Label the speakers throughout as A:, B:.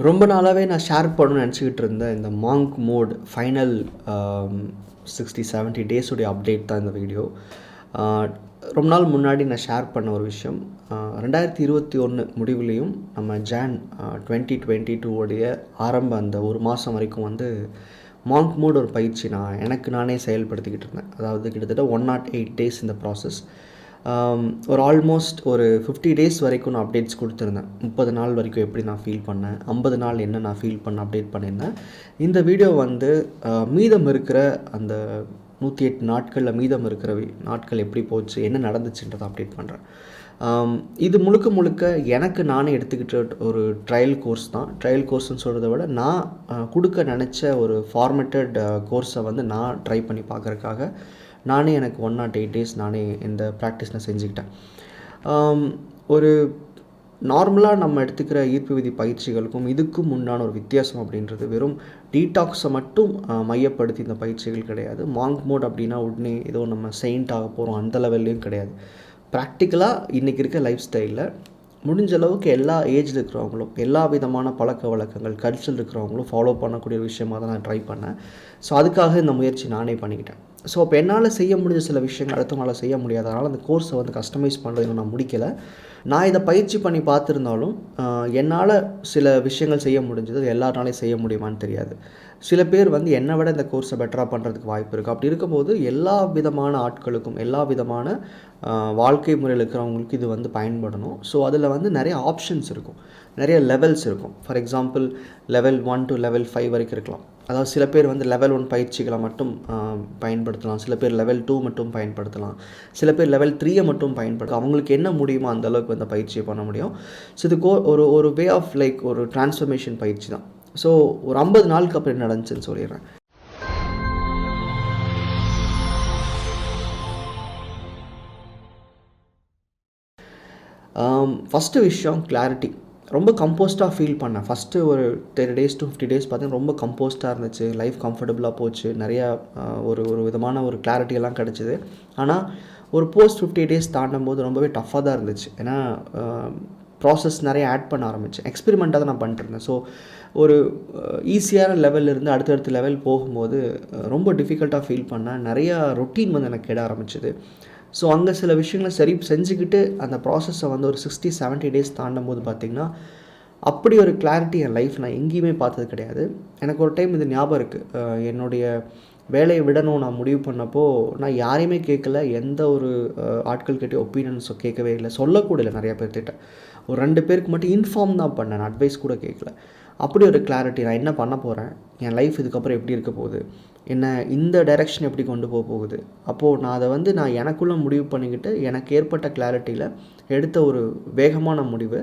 A: ரொம்ப நாளாகவே நான் ஷேர் பண்ணணும்னு நினச்சிக்கிட்டு இருந்தேன் இந்த மாங்க் மோட் ஃபைனல் 60-70 டேஸுடைய அப்டேட் தான் இந்த வீடியோ. ரொம்ப நாள் முன்னாடி நான் ஷேர் பண்ண ஒரு விஷயம், 2021 முடிவுலேயும் நம்ம ஜான் 2022 ஆரம்ப அந்த ஒரு மாதம் வரைக்கும் மாங்க் மோட் ஒரு பயிற்சி எனக்கு நானே செயல்படுத்திக்கிட்டு இருந்தேன். அதாவது கிட்டத்தட்ட 108 டேஸ் இந்த ப்ராசஸ். ஒரு ஆல்மோஸ்ட் ஒரு 50 டேஸ் வரைக்கும் நான் அப்டேட்ஸ் கொடுத்துருந்தேன். 30 நாள் வரைக்கும் எப்படி நான் ஃபீல் பண்ணேன், 50 நாள் என்ன நான் ஃபீல் பண்ண அப்டேட் பண்ணியிருந்தேன். இந்த வீடியோ மீதம் இருக்கிற அந்த 108 நாட்களில் மீதம் இருக்கிற நாட்கள் எப்படி போச்சு, என்ன நடந்துச்சுன்றதை அப்டேட் பண்ணுறேன். இது முழுக்க எனக்கு நானே எடுத்துக்கிட்ட ஒரு ட்ரையல் கோர்ஸ் தான். ட்ரையல் கோர்ஸ்ன்னு சொல்கிறத விட நான் கொடுக்க நினச்ச ஒரு ஃபார்மேட்டட் கோர்ஸை நான் ட்ரை பண்ணி பார்க்குறதுக்காக நானே எனக்கு 108 டேஸ் நானே இந்த ப்ராக்டிஸ் நான் செஞ்சுக்கிட்டேன். ஒரு நார்மலாக நம்ம எடுத்துக்கிற ஈர்ப்பு விதி பயிற்சிகளுக்கும் இதுக்கும் உண்டான ஒரு வித்தியாசம் அப்படின்றது வெறும் டீடாக்ஸை மட்டும் மையப்படுத்தி இந்த பயிற்சிகள் கிடையாது. மாங்க் மோட் அப்படின்னா உடனே ஏதோ நம்ம செயின்ட் ஆக போகிறோம் அந்த லெவல்லையும் கிடையாது. ப்ராக்டிக்கலாக இன்றைக்கி இருக்க லைஃப் ஸ்டைலில் முடிஞ்ச அளவுக்கு எல்லா ஏஜில் இருக்கிறவங்களும் எல்லா விதமான பழக்க வழக்கங்கள் கல்ச்சர் இருக்கிறவங்களும் ஃபாலோ பண்ணக்கூடிய விஷயமாக தான் நான் ட்ரை பண்ணேன். ஸோ அதுக்காக இந்த முயற்சி நானே பண்ணிக்கிட்டேன். ஸோ அப்போ என்னால் செய்ய முடிஞ்ச சில விஷயங்கள் அடுத்தவங்களால் செய்ய முடியாதனால அந்த கோர்ஸை கஸ்டமைஸ் பண்ணுறது நான் முடிக்கலை. நான் இதை பயிற்சி பண்ணி பார்த்துருந்தாலும் என்னால் சில விஷயங்கள் செய்ய முடிஞ்சது, அது எல்லாருனாலையும் செய்ய முடியுமான்னு தெரியாது. சில பேர் என்னை விட இந்த கோர்ஸை பெட்டராக பண்ணுறதுக்கு வாய்ப்பு இருக்குது. அப்படி இருக்கும்போது எல்லா விதமான ஆட்களுக்கும் எல்லா விதமான வாழ்க்கை முறையில் இருக்கிறவங்களுக்கு இது பயன்படணும். ஸோ அதில் நிறைய ஆப்ஷன்ஸ் இருக்கும், நிறைய லெவல்ஸ் இருக்கும். For example level 1 to level 5 வரைக்கும் இருக்கலாம். அதாவது சில பேர் லெவல் 1 பயிற்சிகளை மட்டும் பயன்படுத்தலாம், சில பேர் லெவல் 2 மட்டும் பயன்படுத்தலாம், சில பேர் லெவல் 3 மட்டும் பயன்படுத்தலாம். அவங்களுக்கு என்ன முடியுமோ அந்தளவுக்கு அந்த பயிற்சியை பண்ண முடியும். ஸோ இது ஒரு வே ஆஃப் ஒரு டிரான்ஸ்ஃபர்மேஷன் பயிற்சி தான். ஸோ ஒரு 50 நாளுக்கு அப்புறம் என்ன நடந்துச்சுன்னு சொல்லிடுறேன். ஃபஸ்ட்டு விஷயம் கிளாரிட்டி. ரொம்ப கம்போஸ்டாக ஃபீல் பண்ணேன். ஃபஸ்ட்டு ஒரு 10 days to 50 days பார்த்தீங்கன்னா ரொம்ப கம்போஸ்டாக இருந்துச்சு. லைஃப் கம்ஃபர்டபுளாக போச்சு. நிறையா ஒரு விதமான ஒரு கிளாரிட்டியெல்லாம் கிடச்சிது. ஆனால் ஒரு போஸ்ட் 50 days தாண்டும் போது ரொம்பவே டஃப்பாக தான் இருந்துச்சு. ஏன்னா ப்ராசஸ் நிறைய ஆட் பண்ண ஆரம்பித்தேன். எக்ஸ்பெரிமெண்ட்டாக தான் நான் பண்ணிட்டுருந்தேன். ஸோ ஒரு ஈஸியான லெவல்லேருந்து அடுத்தடுத்த லெவல் போகும்போது ரொம்ப டிஃபிகல்ட்டாக ஃபீல் பண்ணேன். நிறையா ரொட்டீன் எனக்கு கெட ஆரம்பிச்சிது. ஸோ அங்கே சில விஷயங்களை சரி செஞ்சுக்கிட்டு அந்த ப்ராசஸை ஒரு 60-70 டேஸ் தாண்டும் போது பார்த்திங்கன்னா அப்படி ஒரு கிளாரிட்டி என் லைஃப் நான் எங்கேயுமே பார்த்தது கிடையாது. எனக்கு ஒரு டைம் இது ஞாபகம் இருக்குது. என்னுடைய வேலையை விடணும் நான் முடிவு பண்ணப்போ நான் யாரையுமே கேட்கல, எந்த ஒரு ஆட்கள்கிட்டே ஒப்பீனியன்ஸோ கேட்கவே இல்லை, சொல்லக்கூட இல்லை. நிறையா பேர்த்திட்ட ஒரு 2 பேருக்கு மட்டும் இன்ஃபார்ம் தான் பண்ணேன், நான் அட்வைஸ் கூட கேட்கல. அப்படி ஒரு கிளாரிட்டி, நான் என்ன பண்ண போகிறேன், என் லைஃப் இதுக்கப்புறம் எப்படி இருக்க போகுது, என்ன இந்த டைரெக்ஷன் எப்படி கொண்டு போகுது. அப்போது நான் அதை நான் எனக்குள்ளே முடிவு பண்ணிக்கிட்டு எனக்கு ஏற்பட்ட கிளாரிட்டியில் எடுத்த ஒரு வேகமான முடிவு.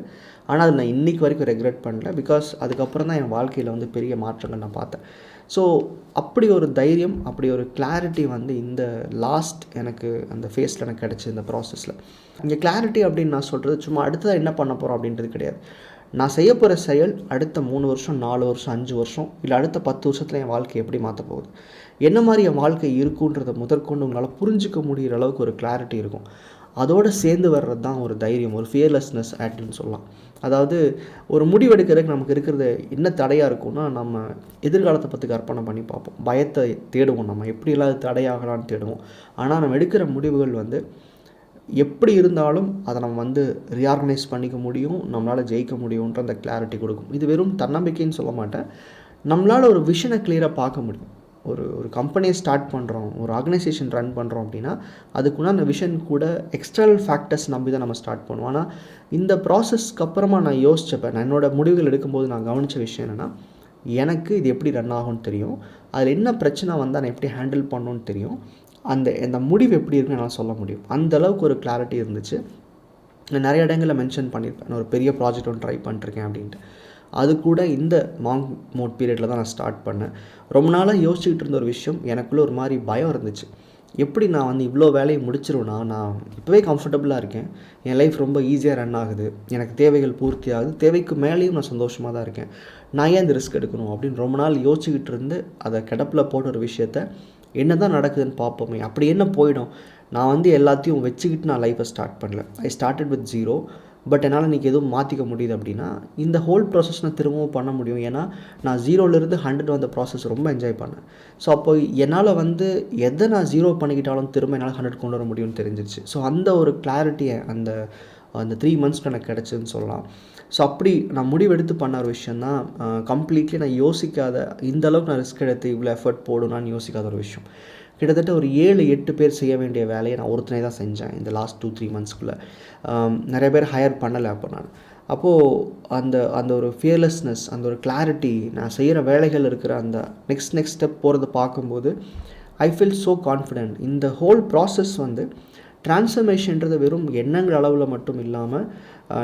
A: ஆனால் அது நான் இன்றைக்கி வரைக்கும் ரெக்ரெட் பண்ணல. பிகாஸ் அதுக்கப்புறம் தான் என் வாழ்க்கையில் பெரிய மாற்றங்கள் நான் பார்த்தேன். ஸோ அப்படி ஒரு தைரியம், அப்படி ஒரு கிளாரிட்டி இந்த லாஸ்ட் எனக்கு அந்த ஃபேஸில் எனக்கு கிடச்சி இந்த ப்ராசஸில். இங்கே கிளாரிட்டி அப்படின்னு நான் சொல்கிறது சும்மா அடுத்ததாக என்ன பண்ண போகிறோம் அப்படின்றது கிடையாது. நான் செய்ய போகிற செயல் அடுத்த 3 வருஷம் 4 வருஷம் 5 வருஷம் இல்லை அடுத்த 10 வருஷத்தில் என் வாழ்க்கை எப்படி மாற்ற போகுது, என்ன மாதிரி என் வாழ்க்கை இருக்குன்றதை முதற்கொண்டு உங்களால் புரிஞ்சிக்க முடிகிற அளவுக்கு ஒரு கிளாரிட்டி இருக்கும். அதோடு சேர்ந்து வர்றது தான் ஒரு தைரியம், ஒரு ஃபியர்லெஸ்னஸ் ஆக்ட்னு சொல்லலாம். அதாவது ஒரு முடிவெடுக்கிறதுக்கு நமக்கு இருக்கிறது என்ன தடையாக இருக்கும்னா, நம்ம எதிர்காலத்தை பற்றி கற்பனை பண்ணி பார்ப்போம், பயத்தை தேடுவோம், நம்ம எப்படியெல்லாம் அது தடையாகலான்னு தேடுவோம். ஆனால் நம்ம எடுக்கிற முடிவுகள் எப்படி இருந்தாலும் அதை நம்ம ரீஆர்கனைஸ் பண்ணிக்க முடியும், நம்மளால் ஜெயிக்க முடியுன்ற அந்த கிளாரிட்டி கொடுக்கும். இது வெறும் தன்னம்பிக்கைன்னு சொல்ல மாட்டேன், நம்மளால் ஒரு விஷனை கிளியராக பார்க்க முடியும். ஒரு கம்பெனியை ஸ்டார்ட் பண்ணுறோம், ஒரு ஆர்கனைசேஷன் ரன் பண்ணுறோம் அப்படின்னா அதுக்குன்னா அந்த விஷன் கூட எக்ஸ்டர்னல் ஃபேக்டர்ஸ் நம்பி தான் நம்ம ஸ்டார்ட் பண்ணுவோம். ஆனால் இந்த ப்ராசஸ்க்கு அப்புறமா நான் யோசிச்சப்போ, நான் என்னோடய முடிவுகள் எடுக்கும்போது நான் கவனித்த விஷயம் என்னென்னா, எனக்கு இது எப்படி ரன் ஆகும்னு தெரியும், அதில் என்ன பிரச்சனை வந்தால் நான் எப்படி ஹேண்டில் பண்ணணுன்னு தெரியும், அந்த முடிவு எப்படி இருக்குன்னு நான் சொல்ல முடியும். அந்தளவுக்கு ஒரு கிளாரிட்டி இருந்துச்சு. நான் நிறைய இடங்களில் மென்ஷன் பண்ணியிருப்பேன், நான் ஒரு பெரிய ப்ராஜெக்ட் ஒன்று ட்ரை பண்ணிருக்கேன் அப்படின்ட்டு. அது கூட இந்த மாங்க் மோட் பீரியடில் தான் நான் ஸ்டார்ட் பண்ணேன். ரொம்ப நாளாக யோசிச்சுக்கிட்டு இருந்த ஒரு விஷயம், எனக்குள்ளே ஒரு மாதிரி பயம் இருந்துச்சு. எப்படி நான் இவ்வளோ வேலையை முடிச்சிருவேன்னா, நான் இப்போவே கம்ஃபர்டபுளாக இருக்கேன், என் லைஃப் ரொம்ப ஈஸியாக ரன் ஆகுது, எனக்கு தேவைகள் பூர்த்தி ஆகுது, தேவைக்கு மேலேயும் நான் சந்தோஷமாக தான் இருக்கேன், நான் ஏன் இந்த ரிஸ்க் எடுக்கணும் அப்படின்னு ரொம்ப நாள் யோசிச்சுக்கிட்டு இருந்து அதை கிடப்பில் போட்ட ஒரு விஷயத்த என்ன தான் நடக்குதுன்னு பார்ப்போமே, அப்படி என்ன போயிடும். நான் எல்லாத்தையும் வச்சுக்கிட்டு நான் லைஃப்பை ஸ்டார்ட் பண்ணல. I started with 0. பட் என்னால் இன்றைக்கி எதுவும் மாற்றிக்க முடியுது அப்படின்னா இந்த ஹோல் ப்ராசஸ் நான் திரும்பவும் பண்ண முடியும். ஏன்னா நான் 0லேருந்து 100 வந்த ப்ராசஸ் ரொம்ப என்ஜாய் பண்ணேன். ஸோ அப்போ என்னால் வந்து எதை நான் 0 பண்ணிக்கிட்டாலும் திரும்ப என்னால் 100 கொண்டு வர முடியும்னு தெரிஞ்சிருச்சு. ஸோ அந்த ஒரு கிளாரிட்டியை அந்த 3 மந்த்ஸ்க்கு எனக்கு கிடச்சிதுன்னு சொல்லலாம். ஸோ அப்படி நான் முடிவெடுத்து பண்ண ஒரு விஷயந்தான் கம்ப்ளீட்லி நான் யோசிக்காத, இந்த அளவுக்கு நான் ரிஸ்க் எடுத்து இவ்வளோ எஃபர்ட் போடணும்னு யோசிக்காத ஒரு விஷயம். கிட்டத்தட்ட ஒரு 7-8 பேர் செய்ய வேண்டிய வேலையை நான் ஒருத்தனே தான் செஞ்சேன் இந்த லாஸ்ட் 2-3 மந்த்ஸ்க்குள்ளே. நிறைய பேர் ஹையர் பண்ணலை அப்போ நான். அப்போது அந்த ஒரு ஃபியர்லெஸ்னஸ், அந்த ஒரு கிளாரிட்டி, நான் செய்கிற வேலைகள் இருக்கிற அந்த நெக்ஸ்ட் ஸ்டெப் போகிறத பார்க்கும்போது ஐ ஃபீல் ஸோ கான்ஃபிடென்ட். இந்த ஹோல் ப்ராசஸ் வந்து ட்ரான்ஸ்ஃபர்மேஷன்றது வெறும் எண்ணங்கள் அளவில் மட்டும் இல்லாமல்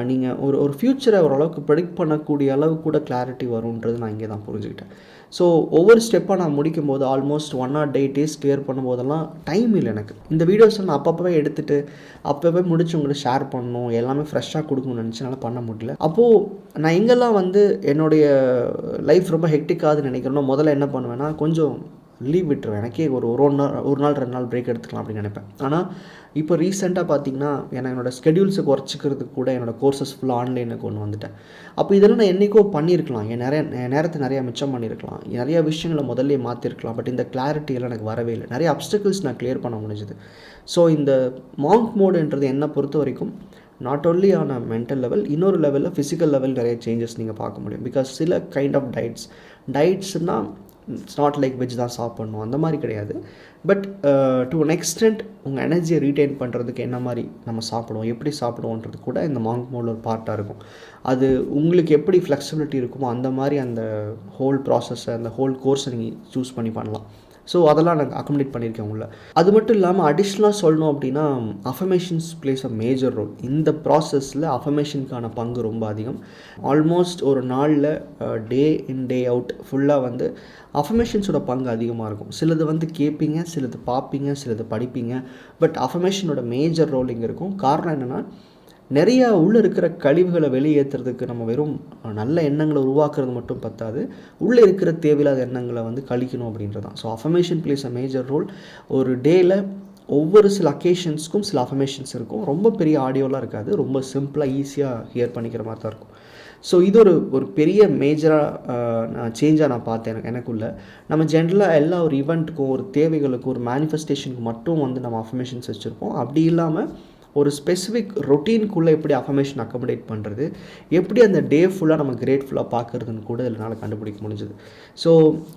A: நீங்கள் ஒரு ஃப்யூச்சரை ஓரளவுக்கு ப்ரெடிக்ட் பண்ணக்கூடிய அளவு கூட கிளாரிட்டி வரும்ன்றது நான் இங்கே தான் புரிஞ்சுக்கிட்டேன். ஸோ ஒவ்வொரு ஸ்டெப்பாக நான் முடிக்கும் போது ஆல்மோஸ்ட் 1 or 8 days கிளியர் பண்ணும்போதெல்லாம் டைம் இல்லை எனக்கு. இந்த வீடியோஸை நான் அப்பப்போவே எடுத்துகிட்டு அப்போவே முடிச்சு உங்களுக்கு ஷேர் பண்ணணும், எல்லாமே ஃப்ரெஷ்ஷாக கொடுக்கணும்னு நினச்சி என்னால் பண்ண முடியல. அப்போது நான் எங்கெல்லாம் வந்து என்னுடைய லைஃப் ரொம்ப ஹெக்டிக்காதுன்னு நினைக்கிறேனோ முதல்ல என்ன பண்ணுவேன்னா கொஞ்சம் லீவ் விட்டுருவேன். எனக்கே ஒரு நாள் 2 நாள் பிரேக் எடுத்துக்கலாம் அப்படின்னு நினைப்பேன். ஆனால் இப்போ ரீசெண்டாக பார்த்தீங்கன்னா என்னோடய ஸ்கெடியூல்ஸை குறைச்சிக்கிறதுக்கு கூட என்னோடய கோர்சஸ் ஃபுல்லாக ஆன்லைனில் கொண்டு வந்துட்டேன். அப்போ இதெல்லாம் நான் என்றைக்கோ பண்ணியிருக்கலாம், என் நேரத்தை நிறையா மிச்சம் பண்ணியிருக்கலாம், நிறையா விஷயங்களை முதல்ல மாற்றிருக்கலாம். பட் இந்த கிளாரிட்டியெல்லாம் எனக்கு வரவே இல்லை. நிறைய அப்டக்கிள்ஸ் நான் கிளியர் பண்ண முடிஞ்சுது. ஸோ இந்த மாங்க் மோடுன்றது என்னை பொறுத்த வரைக்கும் not only on a mental level, இன்னொரு லெவலில் ஃபிசிக்கல் லெவல் நிறைய சேஞ்சஸ் நீங்கள் பார்க்க முடியும். பிகாஸ் சில கைண்ட் ஆஃப் டயட்ஸ்னால் இட்ஸ் நாட் லைக் வெஜ் தான் சாப்பிட்ணும் அந்த மாதிரி கிடையாது. பட் டு அன் எக்ஸ்டென்ட் உங்கள் எனர்ஜியை ரீட்டைன் பண்ணுறதுக்கு என்ன மாதிரி நம்ம சாப்பிடுவோம், எப்படி சாப்பிடுவோன்றது கூட இந்த மாங்க் மோடில் ஒரு பார்ட்டாக இருக்கும். அது உங்களுக்கு எப்படி ஃப்ளெக்சிபிலிட்டி இருக்குமோ அந்த மாதிரி அந்த ஹோல் ப்ராசஸை, அந்த ஹோல் கோர்ஸை நீங்கள் சூஸ் பண்ணி பண்ணலாம். ஸோ அதெல்லாம் நான் அக்கமடேட் பண்ணியிருக்கேன் உள்ள. அது மட்டும் இல்லாமல் அடிஷ்னலாக சொல்லணும் அப்படின்னா affirmations plays a major role. இந்த ப்ராசஸில் அஃபர்மேஷனுக்கான பங்கு ரொம்ப அதிகம். ஆல்மோஸ்ட் ஒரு நாளில் டே இன் டே அவுட் ஃபுல்லாக வந்து அஃபர்மேஷன்ஸோட பங்கு அதிகமாக இருக்கும். சிலது வந்து கேட்பீங்க, சிலது பார்ப்பீங்க, சிலது படிப்பீங்க. பட் அஃபர்மேஷனோட மேஜர் ரோல் இங்கே இருக்கும். காரணம் என்னென்னா நிறையா உள்ளே இருக்கிற கழிவுகளை வெளியேற்றுறதுக்கு நம்ம வெறும் நல்ல எண்ணங்களை உருவாக்குறது மட்டும் பத்தாது, உள்ளே இருக்கிற தேவையில்லாத எண்ணங்களை வந்து கழிக்கணும் அப்படின்றது தான். So affirmation plays a major role. ஒரு டேயில் ஒவ்வொரு சில அக்கேஷன்ஸ்க்கும் சில அஃபர்மேஷன்ஸ் இருக்கும். ரொம்ப பெரிய ஆடியோலாம் இருக்காது, ரொம்ப சிம்பிளாக ஈஸியாக ஹியர் பண்ணிக்கிற மாதிரி தான் இருக்கும். ஸோ இது ஒரு பெரிய மேஜராக சேஞ்சாக நான் பார்த்தேன் எனக்குள்ள. நம்ம ஜென்ரலாக எல்லா ஒரு ஈவெண்ட்டுக்கும், ஒரு தேவைகளுக்கும், ஒரு மேனிஃபெஸ்டேஷனுக்கு மட்டும் வந்து நம்ம அஃபர்மேஷன்ஸ் வச்சுருப்போம். அப்படி இல்லாமல் ஒரு ஸ்பெசிஃபிக் ரொட்டீனுக்குள்ளே எப்படி அஃபர்மேஷன் அக்கமடேட் பண்ணுறது, எப்படி அந்த டே ஃபுல்லாக நம்ம கிரேட்ஃபுல்லாக பார்க்குறதுன்னு கூட இதனால் கண்டுபிடிக்க முடிஞ்சுது. ஸோ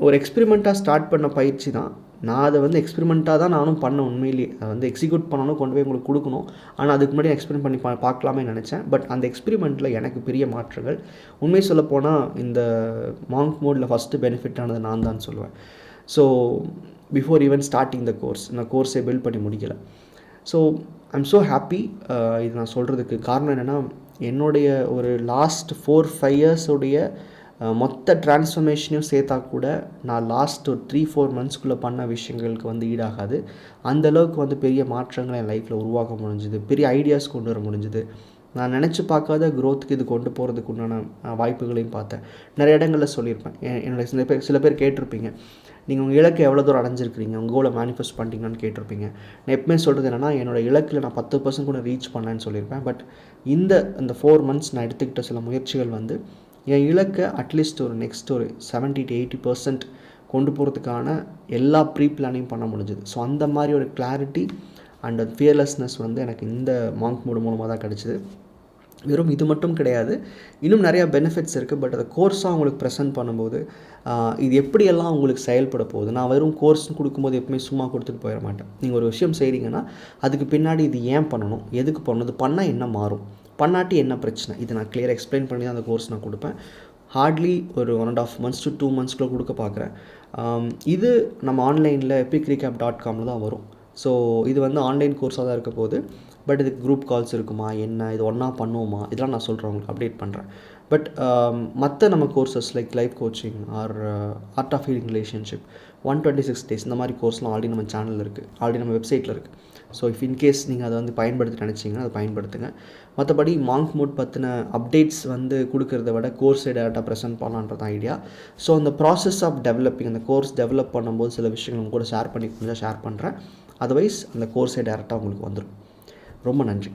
A: ஒரு எக்ஸ்பெரிமெண்ட்டாக ஸ்டார்ட் பண்ண பயிற்சி தான். நான் அதை வந்து எக்ஸ்பெரிமெண்ட்டாக தான் நானும் பண்ணேன். உண்மையிலேயே அதை வந்து எக்ஸிக்யூட் பண்ணணும், கொண்டு போய் உங்களுக்கு கொடுக்கணும். ஆனால் அதுக்கு முன்னாடி எக்ஸ்பெரிமெண்ட் பண்ணி பார்க்கலாமே நினச்சேன். பட் அந்த எக்ஸ்பெரிமெண்ட்டில் எனக்கு பெரிய மாற்றங்கள். உண்மையை சொல்லப்போனால் இந்த மாங்க் மோடில் ஃபஸ்ட்டு பெனிஃபிட் ஆனது நான் தான் சொல்லுவேன். So before even starting the course, நான் கோர்ஸை பில்ட் பண்ணி முடிக்கலை. So I'm so happy. இது நான் சொல்கிறதுக்கு காரணம் என்னென்னா என்னுடைய ஒரு லாஸ்ட் 4-5 இயர்ஸுடைய மொத்த டிரான்ஸ்ஃபர்மேஷனையும் சேர்த்தா கூட நான் லாஸ்ட் ஒரு 3-4 மந்த்ஸ்க்குள்ளே பண்ண விஷயங்களுக்கு வந்து ஈடாகாது. அந்தளவுக்கு வந்து பெரிய மாற்றங்களை என் லைஃப்பில் உருவாக்க முடிஞ்சுது, பெரிய ஐடியாஸ் கொண்டு வர முடிஞ்சுது. நான் நினச்சி பார்க்காத க்ரோத்துக்கு இது கொண்டு போகிறதுக்கு உண்டான வாய்ப்புகளையும் பார்த்தேன். நிறைய இடங்களில் சொல்லியிருப்பேன். என்னுடைய சில பேர் கேட்டிருப்பீங்க, நீங்கள் உங்கள் இலக்கை எவ்வளோ தூரம் அடைஞ்சிருக்கிறீங்க, உங்கள் கோலை மேனிஃபெஸ்ட் பண்ணிட்டீங்கன்னு கேட்டிருப்பீங்க. நான் எப்பவுமே சொல்கிறது என்னென்னா என்னோடய இலக்கில் நான் 10% கூட ரீச் பண்ணேன்னு சொல்லியிருப்பேன். பட் இந்த 4 மந்த்ஸ் நான் எடுத்துக்கிட்ட சில முயற்சிகள் வந்து என் இலக்கை அட்லீஸ்ட் ஒரு நெக்ஸ்ட் ஒரு 70-80% கொண்டு போகிறதுக்கான எல்லா ப்ரீ பிளானையும் பண்ண முடிஞ்சுது. ஸோ அந்த மாதிரி ஒரு கிளாரிட்டி அண்ட் ஃபியர்லெஸ்னஸ் வந்து எனக்கு இந்த மாங்க் மோடு மூலமாக தான் கிடச்சிது. வெறும் இது மட்டும் கிடையாது, இன்னும் நிறையா பெனிஃபிட்ஸ் இருக்குது. பட் அதை கோர்ஸாக உங்களுக்கு ப்ரெசென்ட் பண்ணும்போது இது எப்படியெல்லாம் உங்களுக்கு செயல்பட போகுது. நான் வெறும் கோர்ஸ்னு கொடுக்கும்போது எப்பவுமே சும்மா கொடுத்துட்டு போயிட மாட்டேன். நீங்கள் ஒரு விஷயம் செய்கிறீங்கன்னா அதுக்கு பின்னாடி இது ஏன் பண்ணணும், எதுக்கு பண்ணணும், இது பண்ணால் என்ன மாறும், பண்ணாட்டி என்ன பிரச்சனை, இதை நான் கிளியராக எக்ஸ்பிளைன் பண்ணி தான் அந்த கோர்ஸ் நான் கொடுப்பேன். ஹார்ட்லி ஒரு 1.5 months to 2 monthsக்குள்ளே கொடுக்க பார்க்குறேன். இது நம்ம ஆன்லைனில் epicrecap.com தான் வரும். ஸோ இது வந்து ஆன்லைன் கோர்ஸாக தான் இருக்க போகுது. பட் இதுக்கு குரூப் கால்ஸ் இருக்குமா, என்ன இது ஒன்றா பண்ணுவோமா, இதெல்லாம் நான் சொல்கிறேன், உங்களுக்கு அப்டேட் பண்ணுறேன். பட் மற்ற நம்ம courses like life coaching or art of healing relationship 126 days இந்த மாதிரி கோர்ஸ்லாம் ஆல்ரெடி நம்ம சேனலில் இருக்குது, ஆல்ரெடி நம்ம வெப்சைட்டில் இருக்குது. ஸோ இஃப் இன்கேஸ் நீங்கள் அதை வந்து பயன்படுத்த நினச்சிங்கன்னா அதை பயன்படுத்துங்க. மற்றபடி மாங்க் மோட் பற்றின அப்டேட்ஸ் வந்து கொடுக்கறத விட கோர்ஸை டேரெக்டாக ப்ரெசென்ட் பண்ணலான்றது ஐடியா. ஸோ அந்த ப்ராசஸ் ஆஃப் டெவலப்பிங், அந்த கோர்ஸ் டெவலப் பண்ணும்போது சில விஷயங்கள் உங்க கூட ஷேர் பண்ணி ஷேர் பண்ணுறேன். அதர்வைஸ் அந்த கோர்ஸை டேரெக்டாக உங்களுக்கு வந்துடும். ரொம்ப நன்றி.